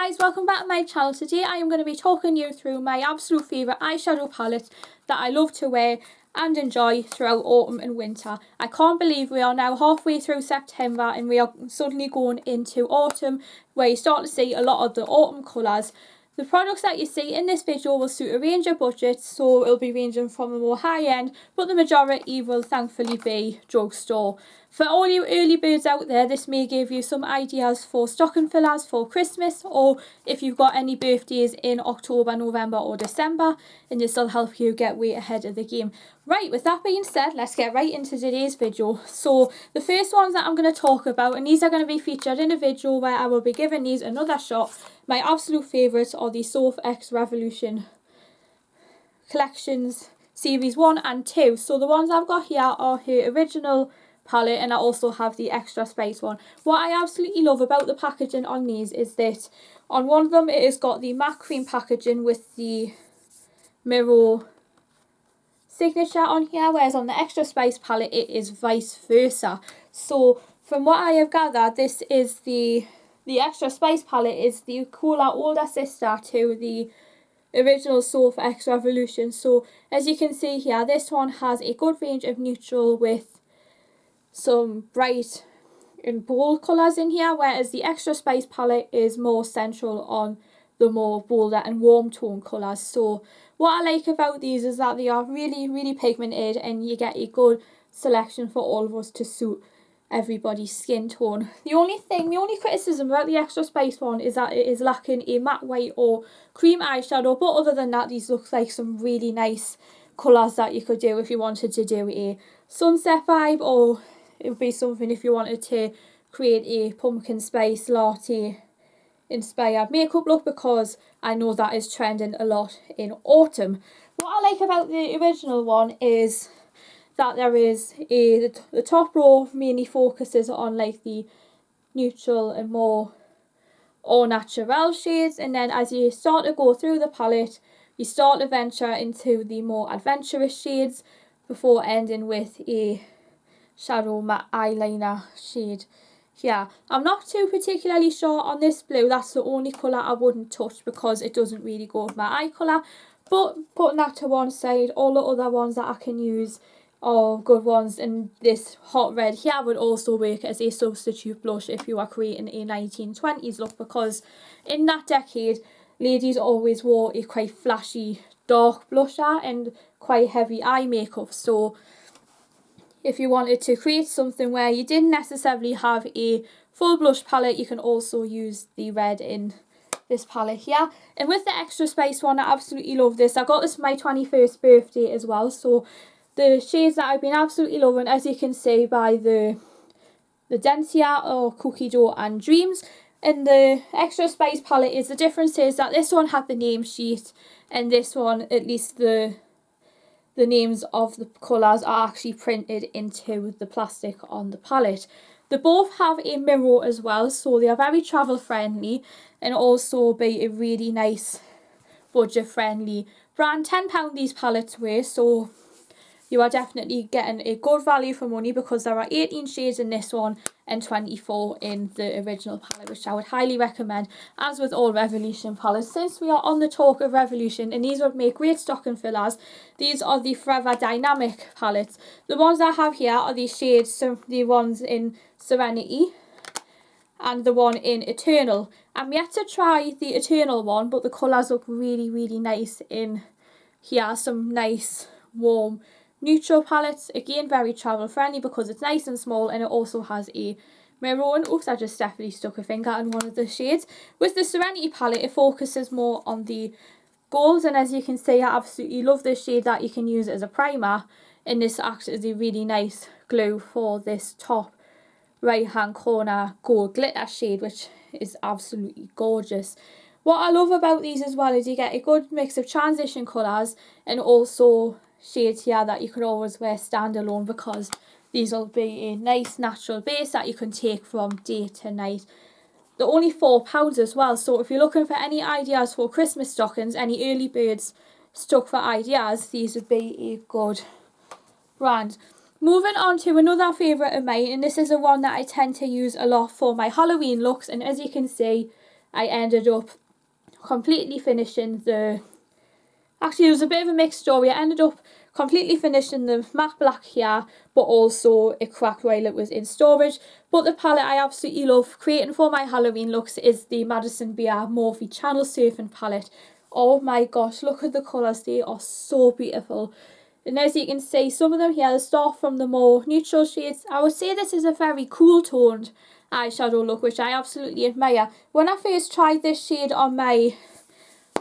Guys, welcome back to my channel. Today I am going to be talking you through my absolute favourite eyeshadow palette that I love to wear and enjoy throughout autumn and winter. I can't believe we are now halfway through September and we are suddenly going into autumn, where you start to see a lot of the autumn colours. The products that you see in this video will suit a range of budgets, so it'll be ranging from the more high end, but the majority will thankfully be drugstore. For all you early birds out there, this may give you some ideas for stocking fillers for Christmas, or if you've got any birthdays in October, November or December, and this will help you get way ahead of the game. Right, with that being said, let's get right into today's video. So the first ones that I'm going to talk about, and these are going to be featured in a video where I will be giving these another shot. My absolute favourites are the Soph X Revolution collections series 1 and 2. So the ones I've got here are her original palette, and I also have the extra space one. What I absolutely love about the packaging on these is that on one of them it has got the matte cream packaging with the mirror signature on here, whereas on the extra space palette it is vice versa. So from what I have gathered, this is the extra space palette is the cooler older sister to the original Soph X Revolution. So as you can see here, this one has a good range of neutral with some bright and bold colours in here, whereas the extra space palette is more central on the more bolder and warm tone colours. So what I like about these is that they are really pigmented, and you get a good selection for all of us to suit everybody's skin tone. The only criticism about the extra space one is that it is lacking a matte white or cream eyeshadow, but other than that, these look like some really nice colours that you could do if you wanted to do a sunset vibe, or it would be something if you wanted to create a pumpkin spice latte inspired makeup look, because I know that is trending a lot in autumn. What I like about the original one is that there is the top row mainly focuses on like the neutral and more au naturel shades, and then as you start to go through the palette you start to venture into the more adventurous shades before ending with a shadow matte eyeliner shade here. I'm not too particularly sure on this blue. That's the only colour I wouldn't touch because it doesn't really go with my eye colour, but putting that to one side, all the other ones that I can use are good ones, and this hot red here would also work as a substitute blush if you are creating a 1920s look, because in that decade ladies always wore a quite flashy dark blusher and quite heavy eye makeup. So if you wanted to create something where you didn't necessarily have a full blush palette, you can also use the red in this palette here. And with the extra space one, I absolutely love this. I got this for my 21st birthday as well, so the shades that I've been absolutely loving, as you can see by the Densia or Cookie Dough and Dreams. And the extra space palette is, the difference is that this one had the name sheet, and this one, at least the names of the colours are actually printed into the plastic on the palette. They both have a mirror as well, so they are very travel friendly and also be a really nice budget friendly brand. £10 these palettes were, so you are definitely getting a good value for money, because there are 18 shades in this one and 24 in the original palette, which I would highly recommend, as with all Revolution palettes. Since we are on the talk of Revolution, and these would make great stocking fillers, these are the Forever Dynamic palettes. The ones I have here are the shades, so the ones in Serenity and the one in Eternal. I'm yet to try the Eternal one, but the colours look really nice in here. Some nice warm neutral palettes, again very travel friendly because it's nice and small, and it also has a mirror. And oops, I just definitely stuck a finger in one of the shades. With the Serenity palette, it focuses more on the golds, and as you can see, I absolutely love this shade that you can use as a primer, and this acts as a really nice glue for this top right hand corner gold glitter shade, which is absolutely gorgeous. What I love about these as well is you get a good mix of transition colours and also shades here that you could always wear standalone, because these will be a nice natural base that you can take from day to night. They're only £4 as well, so if you're looking for any ideas for Christmas stockings, any early birds stuck for ideas, these would be a good brand. Moving on to another favourite of mine, and this is the one that I tend to use a lot for my Halloween looks, and as you can see, I ended up completely finishing the... Actually, it was a bit of a mixed story. I ended up completely finishing the matte black here, but also it cracked while it was in storage. But the palette I absolutely love creating for my Halloween looks is the Madison Morphe Channel Surfing palette. Oh my gosh, look at the colours. They are so beautiful. And as you can see, some of them here, they start from the more neutral shades. I would say this is a very cool toned eyeshadow look, which I absolutely admire. When I first tried this shade on my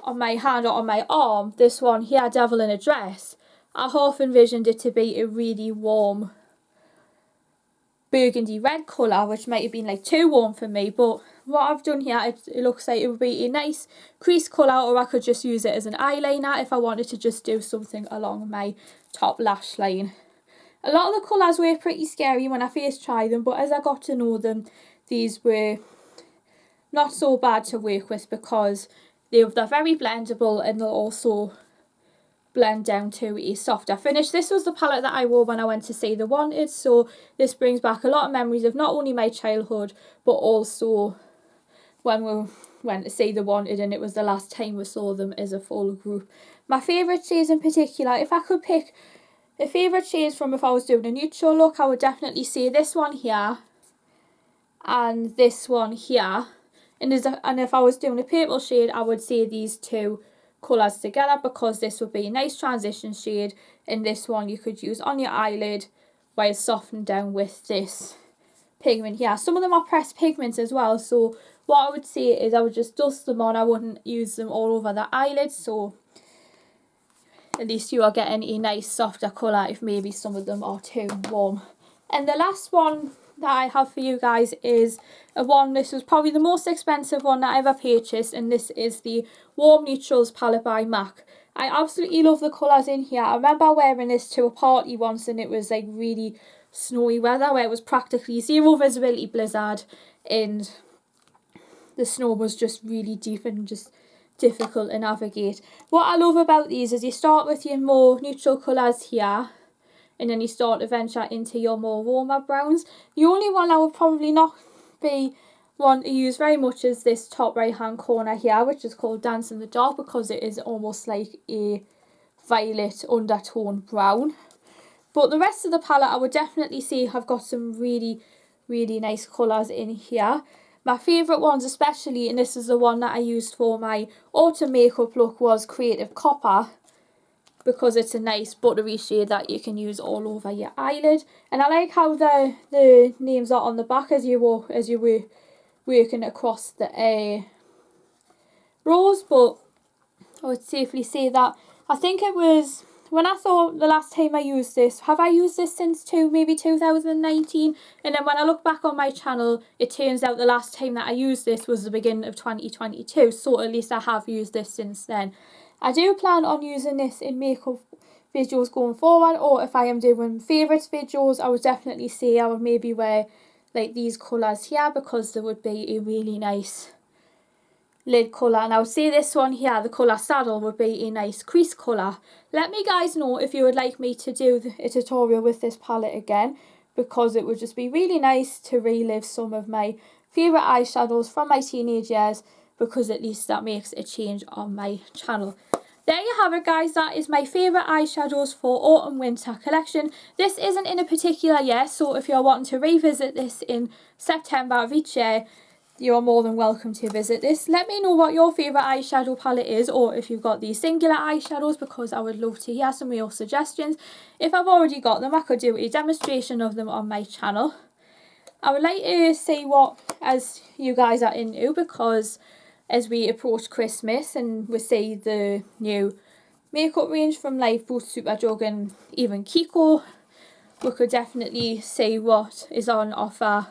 hand or on my arm, this one here, Devil in a Dress, I half envisioned it to be a really warm burgundy red colour, which might have been like too warm for me, but what I've done here, it looks like it would be a nice crease colour, or I could just use it as an eyeliner if I wanted to just do something along my top lash line. A lot of the colours were pretty scary when I first tried them, but as I got to know them, these were not so bad to work with because they're very blendable and they'll also blend down to a softer finish. This was the palette that I wore when I went to see The Wanted, so this brings back a lot of memories of not only my childhood but also when we went to see The Wanted, and it was the last time we saw them as a full group. My favourite shades in particular, if I could pick a favourite shades from if I was doing a neutral look, I would definitely say this one here and this one here. And if I was doing a purple shade, I would say these two colours together, because this would be a nice transition shade, and this one you could use on your eyelid while softening down with this pigment here. Some of them are pressed pigments as well, so what I would say is I would just dust them on. I wouldn't use them all over the eyelids, so at least you are getting a nice softer colour if maybe some of them are too warm. And the last one that I have for you guys is this was probably the most expensive one that I ever purchased, and this is the Warm Neutrals palette by MAC. I absolutely love the colours in here. I remember wearing this to a party once, and it was like really snowy weather where it was practically zero visibility blizzard, and the snow was just really deep and just difficult to navigate. What I love about these is you start with your more neutral colours here, and then you start to venture into your more warmer browns. The only one I would probably not be one to use very much is this top right hand corner here, which is called Dance in the Dark, because it is almost like a violet undertone brown. But the rest of the palette I would definitely say have got some really, really nice colours in here. My favourite ones especially, and this is the one that I used for my autumn makeup look, was Creative Copper, because it's a nice buttery shade that you can use all over your eyelid. And I like how the names are on the back as you were working across the rows. But I would safely say that I think it was when I thought the last time I used this, have I used this since maybe 2019? And then when I look back on my channel, it turns out the last time that I used this was the beginning of 2022, so at least I have used this since then. I do plan on using this in makeup videos going forward, or if I am doing favourites videos, I would definitely say I would maybe wear like these colours here, because there would be a really nice lid colour. And I would say this one here, the colour Saddle, would be a nice crease colour. Let me guys know if you would like me to do a tutorial with this palette again, because it would just be really nice to relive some of my favourite eyeshadows from my teenage years, because at least that makes a change on my channel. There you have it guys, that is my favourite eyeshadows for autumn winter collection. This isn't in a particular year, so if you're wanting to revisit this in September of each year, you're more than welcome to visit this. Let me know what your favourite eyeshadow palette is, or if you've got these singular eyeshadows, because I would love to hear some of your suggestions. If I've already got them, I could do a demonstration of them on my channel. I would like to see what as you guys are into, because as we approach Christmas and we see the new makeup range from like Boots, Superdrug and even Kiko, we could definitely see what is on offer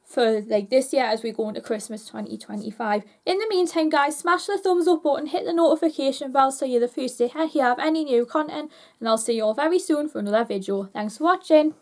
for like this year as we go into Christmas 2025. In the meantime guys, smash the thumbs up button, hit the notification bell so you're the first to hear of any new content, and I'll see you all very soon for another video. Thanks for watching.